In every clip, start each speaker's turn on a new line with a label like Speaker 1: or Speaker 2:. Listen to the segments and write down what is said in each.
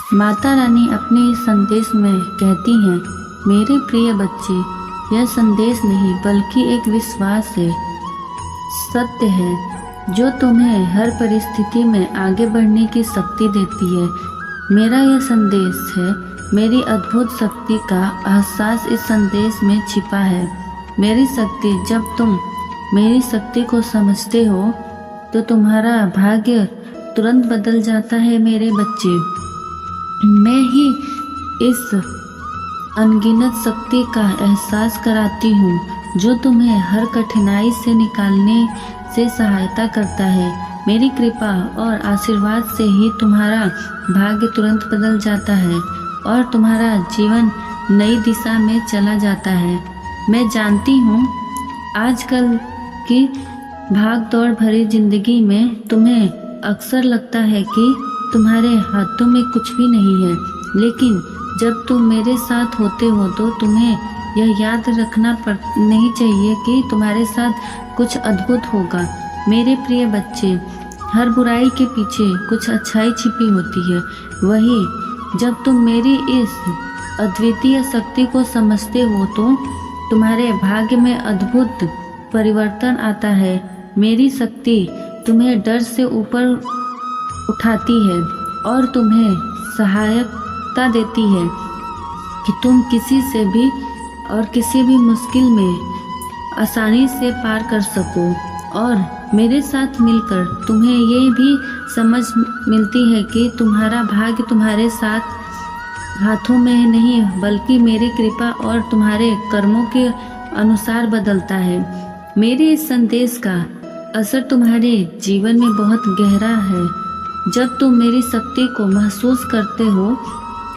Speaker 1: माता रानी अपने इस संदेश में कहती हैं, मेरे प्रिय बच्चे, यह संदेश नहीं बल्कि एक विश्वास है, सत्य है जो तुम्हें हर परिस्थिति में आगे बढ़ने की शक्ति देती है। मेरा यह संदेश है, मेरी अद्भुत शक्ति का एहसास इस संदेश में छिपा है। मेरी शक्ति, जब तुम मेरी शक्ति को समझते हो तो तुम्हारा भाग्य तुरंत बदल जाता है। मेरे बच्चे, मैं ही इस अनगिनत शक्ति का एहसास कराती हूँ जो तुम्हें हर कठिनाई से निकालने से सहायता करता है। मेरी कृपा और आशीर्वाद से ही तुम्हारा भाग्य तुरंत बदल जाता है और तुम्हारा जीवन नई दिशा में चला जाता है। मैं जानती हूँ आजकल की भाग दौड़ भरी जिंदगी में तुम्हें अक्सर लगता है कि तुम्हारे हाथों में कुछ भी नहीं है, लेकिन जब तुम मेरे साथ होते हो तो तुम्हें यह याद रखना नहीं चाहिए कि तुम्हारे साथ कुछ अद्भुत होगा। मेरे प्रिय बच्चे, हर बुराई के पीछे कुछ अच्छाई छिपी होती है। वही जब तुम मेरी इस अद्वितीय शक्ति को समझते हो तो तुम्हारे भाग्य में अद्भुत परिवर्तन आता है। मेरी शक्ति तुम्हें डर से ऊपर उठाती है और तुम्हें सहायता देती है कि तुम किसी से भी और किसी भी मुश्किल में आसानी से पार कर सको। और मेरे साथ मिलकर तुम्हें ये भी समझ मिलती है कि तुम्हारा भाग्य तुम्हारे साथ हाथों में नहीं बल्कि मेरी कृपा और तुम्हारे कर्मों के अनुसार बदलता है। मेरे इस संदेश का असर तुम्हारे जीवन में बहुत गहरा है। जब तुम मेरी शक्ति को महसूस करते हो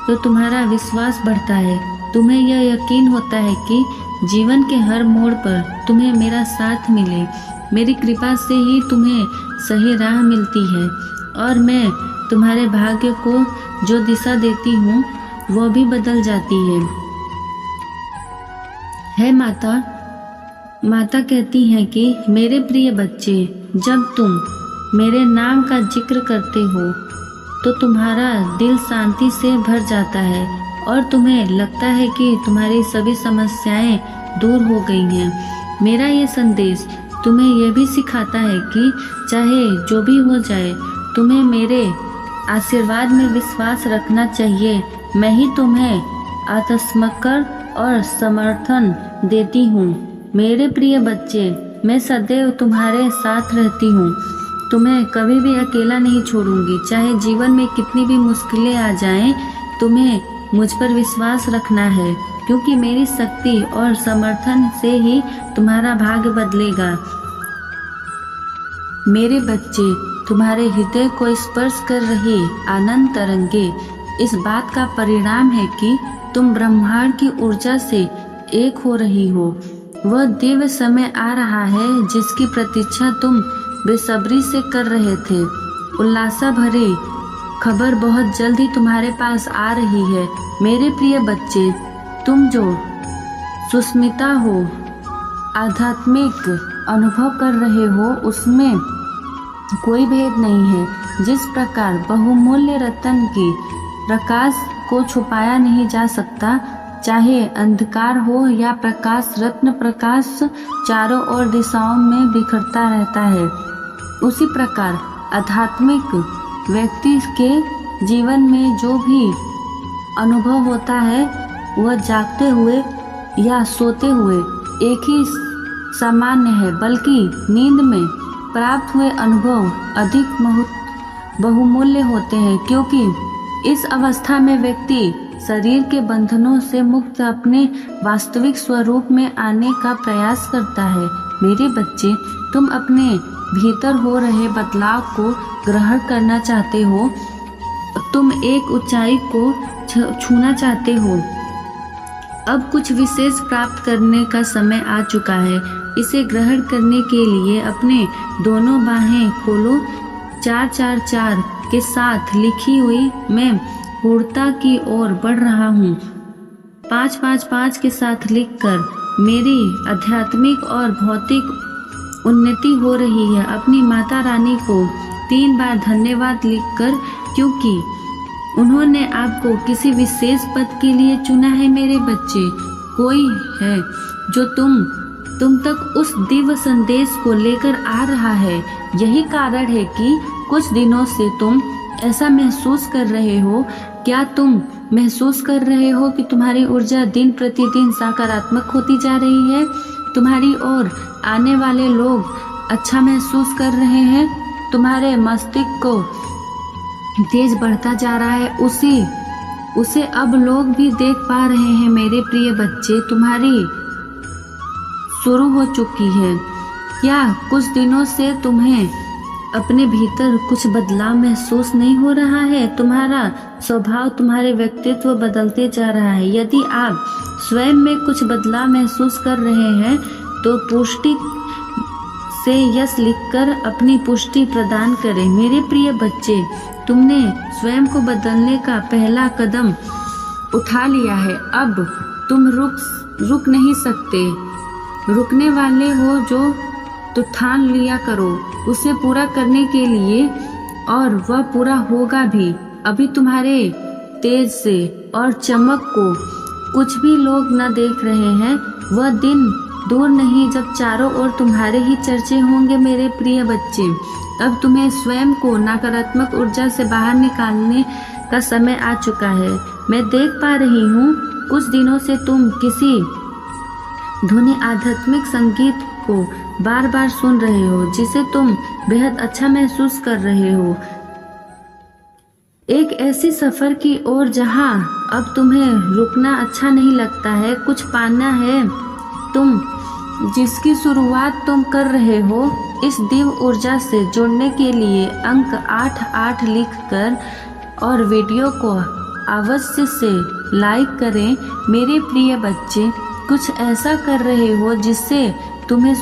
Speaker 1: तो तुम्हारा विश्वास बढ़ता है। तुम्हें यह यकीन होता है कि जीवन के हर मोड़ पर तुम्हें मेरा साथ मिले। मेरी कृपा से ही तुम्हें सही राह मिलती है और मैं तुम्हारे भाग्य को जो दिशा देती हूँ वह भी बदल जाती है माता कहती हैं कि मेरे प्रिय बच्चे, जब तुम मेरे नाम का जिक्र करते हो तो तुम्हारा दिल शांति से भर जाता है और तुम्हें लगता है कि तुम्हारी सभी समस्याएं दूर हो गई हैं। मेरा ये संदेश तुम्हें यह भी सिखाता है कि चाहे जो भी हो जाए, तुम्हें मेरे आशीर्वाद में विश्वास रखना चाहिए। मैं ही तुम्हें आत्मकर और समर्थन देती हूँ। मेरे प्रिय बच्चे, मैं सदैव तुम्हारे साथ रहती हूँ। तुम्हें कभी भी अकेला नहीं छोड़ूंगी। चाहे जीवन में कितनी भी मुश्किलें आ जाएं, तुम्हें मुझ पर विश्वास रखना है, क्योंकि मेरी शक्ति और समर्थन से ही तुम्हारा भाग्य बदलेगा। मेरे बच्चे, तुम्हारे हृदय को स्पर्श कर रही आनंद तरंगे इस बात का परिणाम है कि तुम ब्रह्मांड की ऊर्जा से एक हो रही हो। वह दिव्य समय आ रहा है जिसकी प्रतीक्षा तुम बेसब्री से कर रहे थे। उल्लासा भरी खबर बहुत जल्द ही तुम्हारे पास आ रही है। मेरे प्रिय बच्चे, तुम जो सुस्मिता हो, आध्यात्मिक अनुभव कर रहे हो, उसमें कोई भेद नहीं है। जिस प्रकार बहुमूल्य रत्न की प्रकाश को छुपाया नहीं जा सकता, चाहे अंधकार हो या प्रकाश, रत्न प्रकाश चारों ओर दिशाओं में बिखरता रहता है। उसी प्रकार आध्यात्मिक व्यक्ति के जीवन में जो भी अनुभव होता है वह जागते हुए या सोते हुए एक ही सामान्य है, बल्कि नींद में प्राप्त हुए अनुभव अधिक बहुमूल्य होते हैं, क्योंकि इस अवस्था में व्यक्ति शरीर के बंधनों से मुक्त अपने वास्तविक स्वरूप में आने का प्रयास करता है। मेरे बच्चे, तुम अपने भीतर हो रहे बदलाव को ग्रहण करना चाहते हो। तुम एक ऊंचाई को छूना चाहते हो। अब कुछ विशेष प्राप्त करने का समय आ चुका है। इसे ग्रहण करने के लिए अपने दोनों बाहें खोलो। 444 के साथ लिखी हुई मैं पूर्णता की ओर बढ़ रहा हूँ। 555 के साथ लिखकर मेरी आध्यात्मिक और भौतिक उन्नति हो रही है। अपनी माता रानी को 3 बार धन्यवाद लिखकर, क्योंकि उन्होंने आपको किसी विशेष पद के लिए चुना है मेरे बच्चे। कोई है जो तुम तक उस दिव्य संदेश को लेकर आ रहा है। यही कारण है कि कुछ दिनों से तुम ऐसा महसूस कर रहे हो। क्या तुम महसूस कर रहे हो कि तुम्हारी ऊर्जा दिन प्रतिदिन सकारात्मक होती जा रही है? तुम्हारी ओर आने वाले लोग अच्छा महसूस कर रहे हैं। तुम्हारे मस्तिष्क को तेज बढ़ता जा रहा है। उसे अब लोग भी देख पा रहे हैं। मेरे प्रिय बच्चे, तुम्हारी शुरू हो चुकी है। क्या कुछ दिनों से तुम्हें अपने भीतर कुछ बदलाव महसूस नहीं हो रहा है? तुम्हारा स्वभाव, तुम्हारे व्यक्तित्व बदलते जा रहा है। यदि आप स्वयं में कुछ बदलाव महसूस कर रहे हैं तो पुष्टि से यस लिखकर अपनी पुष्टि प्रदान करें। मेरे प्रिय बच्चे, तुमने स्वयं को बदलने का पहला कदम उठा लिया है। अब तुम रुक नहीं सकते। रुकने वाले हो जो तो ठान लिया करो उसे पूरा करने के लिए, और वह पूरा होगा भी। अभी तुम्हारे तेज से और चमक को कुछ भी लोग न देख रहे हैं। वह दिन दूर नहीं जब चारों ओर तुम्हारे ही चर्चे होंगे। मेरे प्रिय बच्चे, अब तुम्हें स्वयं को नकारात्मक ऊर्जा से बाहर निकालने का समय आ चुका है। मैं देख पा रही हूँ कुछ दिनों से तुम किसी धुनी आध्यात्मिक संगीत को बार बार सुन रहे हो जिसे तुम बेहद अच्छा महसूस कर रहे हो। एक ऐसी सफर की ओर जहां अब तुम्हें रुकना अच्छा नहीं लगता है। कुछ पाना है तुम जिसकी शुरुआत तुम कर रहे हो। इस दिव्य ऊर्जा से जुड़ने के लिए अंक 88 लिखकर और वीडियो को अवश्य से लाइक करें। मेरे प्रिय बच्चे, कुछ ऐसा कर रहे हो जिससे तुम्हें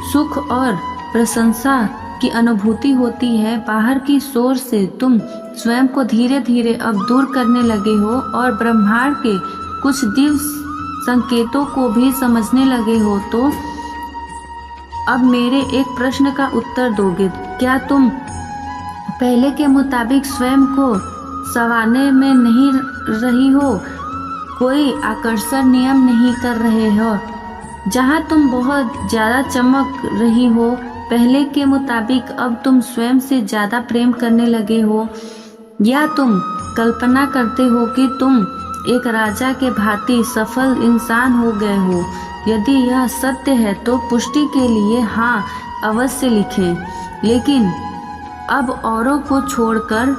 Speaker 1: सुख और प्रशंसा की अनुभूति होती है। बाहर की शोर से तुम स्वयं को धीरे धीरे अब दूर करने लगे हो और ब्रह्मांड के कुछ दिव्य संकेतों को भी समझने लगे हो। तो अब मेरे एक प्रश्न का उत्तर दोगे? क्या तुम पहले के मुताबिक स्वयं को संवारने में नहीं रही हो? कोई आकर्षण नियम नहीं कर रहे हो जहां तुम बहुत ज़्यादा चमक रही हो? पहले के मुताबिक अब तुम स्वयं से ज़्यादा प्रेम करने लगे हो? या तुम कल्पना करते हो कि तुम एक राजा के भांति सफल इंसान हो गए हो? यदि यह सत्य है तो पुष्टि के लिए हाँ अवश्य लिखें। लेकिन अब औरों को छोड़कर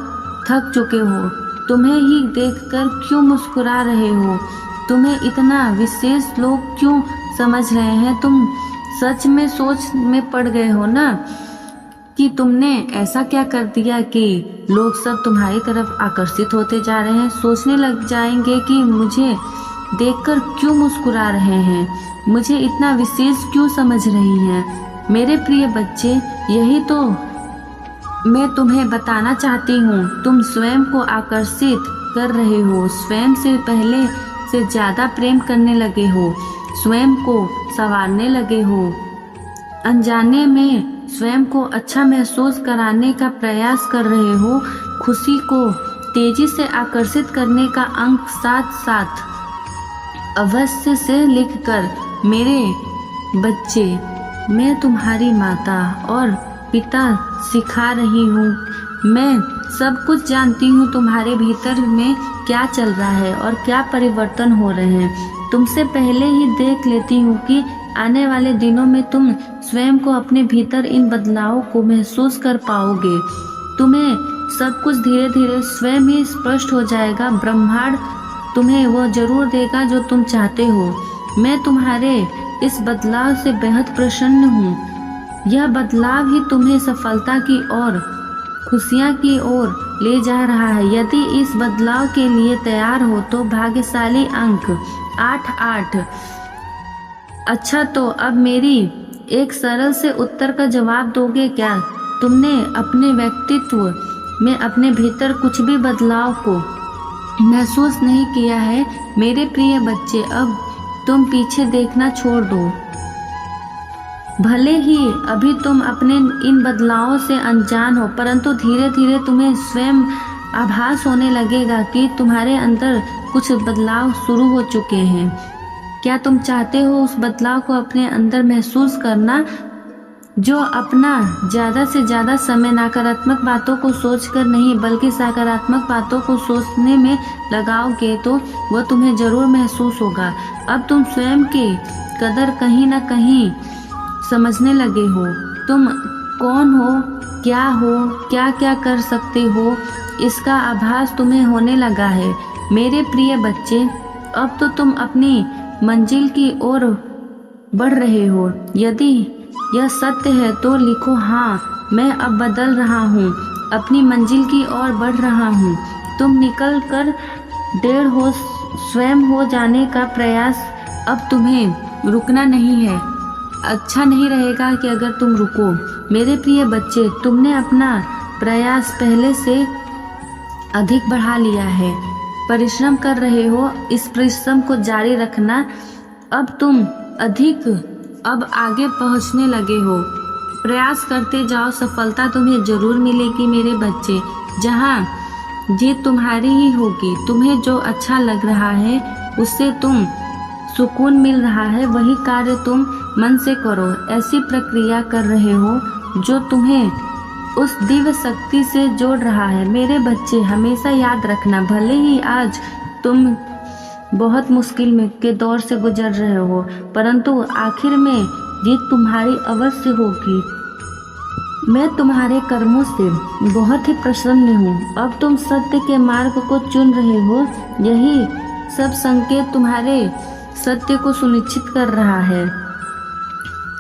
Speaker 1: थक चुके हो। तुम्हें ही देखकर क्यों मुस्कुरा रहे हो? तुम्हें इतना विशेष लोग क्यों समझ रहे हैं? तुम सच में सोच में पड़ गए हो ना कि तुमने ऐसा क्या कर दिया कि लोग सब तुम्हारी तरफ आकर्षित होते जा रहे हैं। सोचने लग जाएंगे कि मुझे देखकर क्यों मुस्कुरा रहे हैं, मुझे इतना विशेष क्यों समझ रही हैं। मेरे प्रिय बच्चे, यही तो मैं तुम्हें बताना चाहती हूँ। तुम स्वयं को आकर्षित कर रहे हो, स्वयं से पहले से ज़्यादा प्रेम करने लगे हो, स्वयं को संवारने लगे हो, अनजाने में स्वयं को अच्छा महसूस कराने का प्रयास कर रहे हो। खुशी को तेजी से आकर्षित करने का अंक 7 अवश्य से लिखकर। मेरे बच्चे, मैं तुम्हारी माता और पिता सिखा रही हूँ। मैं सब कुछ जानती हूँ तुम्हारे भीतर में क्या चल रहा है और क्या परिवर्तन हो रहे हैं। तुमसे पहले ही देख लेती हूँ कि आने वाले दिनों में तुम स्वयं को अपने भीतर इन बदलावों को महसूस कर पाओगे। तुम्हें सब कुछ धीरे धीरे स्वयं ही स्पष्ट हो जाएगा। ब्रह्मांड तुम्हें वो जरूर देगा जो तुम चाहते हो। मैं तुम्हारे इस बदलाव से बेहद प्रसन्न हूँ। यह बदलाव ही तुम्हें सफलता की ओर, खुशियाँ की ओर ले जा रहा है। यदि इस बदलाव के लिए तैयार हो तो भाग्यशाली अंक 88। अच्छा, तो अब मेरी एक सरल से उत्तर का जवाब दोगे क्या? तुमने अपने व्यक्तित्व में अपने भीतर कुछ भी बदलाव को महसूस नहीं किया है? मेरे प्रिय बच्चे, अब तुम पीछे देखना छोड़ दो। भले ही अभी तुम अपने इन बदलावों से अनजान हो, परंतु धीरे धीरे तुम्हें स्वयं आभास होने लगेगा कि तुम्हारे अंदर कुछ बदलाव शुरू हो चुके हैं। क्या तुम चाहते हो उस बदलाव को अपने अंदर महसूस करना? जो अपना ज़्यादा से ज़्यादा समय नकारात्मक बातों को सोचकर नहीं बल्कि सकारात्मक बातों को सोचने में लगाओगे तो वो तुम्हें ज़रूर महसूस होगा। अब तुम स्वयं की कदर कहीं ना कहीं समझने लगे हो। तुम कौन हो, क्या क्या कर सकते हो, इसका आभास तुम्हें होने लगा है। मेरे प्रिय बच्चे, अब तो तुम अपनी मंजिल की ओर बढ़ रहे हो। यदि यह सत्य है तो लिखो, हाँ मैं अब बदल रहा हूँ, अपनी मंजिल की ओर बढ़ रहा हूँ। तुम निकल कर डेढ़ हो स्वयं हो जाने का प्रयास, अब तुम्हें रुकना नहीं है। अच्छा नहीं रहेगा कि अगर तुम रुको। मेरे प्रिय बच्चे, तुमने अपना प्रयास पहले से अधिक बढ़ा लिया है, परिश्रम कर रहे हो। इस परिश्रम को जारी रखना। अब तुम अब आगे पहुंचने लगे हो। प्रयास करते जाओ, सफलता तुम्हें जरूर मिलेगी मेरे बच्चे। जहां जीत तुम्हारी ही होगी। तुम्हें जो अच्छा लग रहा है, उससे तुम सुकून मिल रहा है, वही कार्य तुम मन से करो। ऐसी प्रक्रिया कर रहे हो जो तुम्हें उस दिव्य शक्ति से जोड़ रहा है। मेरे बच्चे, हमेशा याद रखना, भले ही आज तुम बहुत मुश्किल के दौर से गुजर रहे हो, परंतु आखिर में जीत तुम्हारी अवश्य होगी। मैं तुम्हारे कर्मों से बहुत ही प्रसन्न हूँ। अब तुम सत्य के मार्ग को चुन रहे हो। यही सब संकेत तुम्हारे सत्य को सुनिश्चित कर रहा है।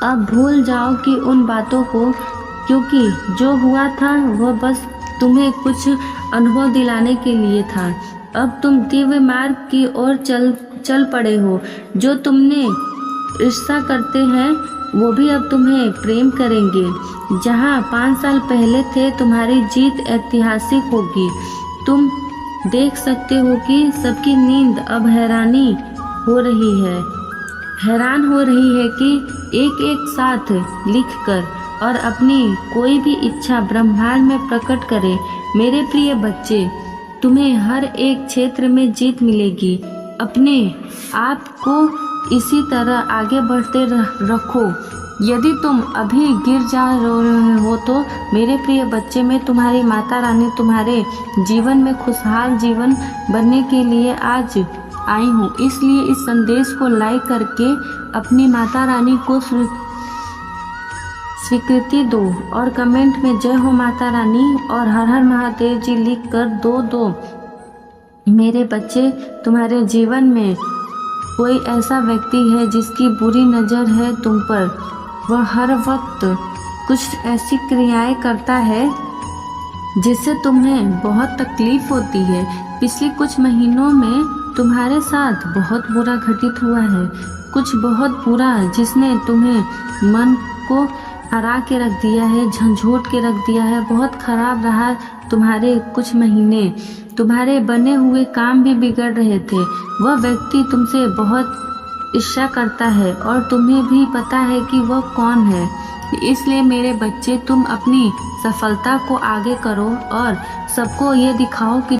Speaker 1: अब भूल जाओ कि उन बातों को, क्योंकि जो हुआ था वह बस तुम्हें कुछ अनुभव दिलाने के लिए था। अब तुम दिव्य मार्ग की ओर चल पड़े हो। जो तुमने ईर्ष्या करते हैं वो भी अब तुम्हें प्रेम करेंगे। जहाँ 5 साल पहले थे, तुम्हारी जीत ऐतिहासिक होगी। तुम देख सकते हो कि सबकी नींद अब हैरान हो रही है कि एक साथ लिखकर और अपनी कोई भी इच्छा ब्रह्मांड में प्रकट करे। मेरे प्रिय बच्चे, तुम्हें हर एक क्षेत्र में जीत मिलेगी। अपने आप को इसी तरह आगे बढ़ते रखो। यदि तुम अभी गिर जा रहे हो तो मेरे प्रिय बच्चे, मैं तुम्हारी माता रानी तुम्हारे जीवन में खुशहाल जीवन बनने के लिए आज आई हूँ। इसलिए इस संदेश को लाइक करके अपनी माता रानी को स्वीकृति दो और कमेंट में जय हो माता रानी और हर हर महादेव जी लिख कर दो। मेरे बच्चे, तुम्हारे जीवन में कोई ऐसा व्यक्ति है जिसकी बुरी नज़र है तुम पर। वह हर वक्त कुछ ऐसी क्रियाएं करता है जिससे तुम्हें बहुत तकलीफ होती है। पिछले कुछ महीनों में तुम्हारे साथ बहुत बुरा घटित हुआ है, कुछ बहुत बुरा, जिसने तुम्हें मन को हरा के रख दिया है, झंझोट के रख दिया है। बहुत खराब रहा तुम्हारे कुछ महीने। तुम्हारे बने हुए काम भी बिगड़ रहे थे। वह व्यक्ति तुमसे बहुत ईर्ष्या करता है और तुम्हें भी पता है कि वह कौन है। इसलिए मेरे बच्चे, तुम अपनी सफलता को आगे करो और सबको ये दिखाओ कि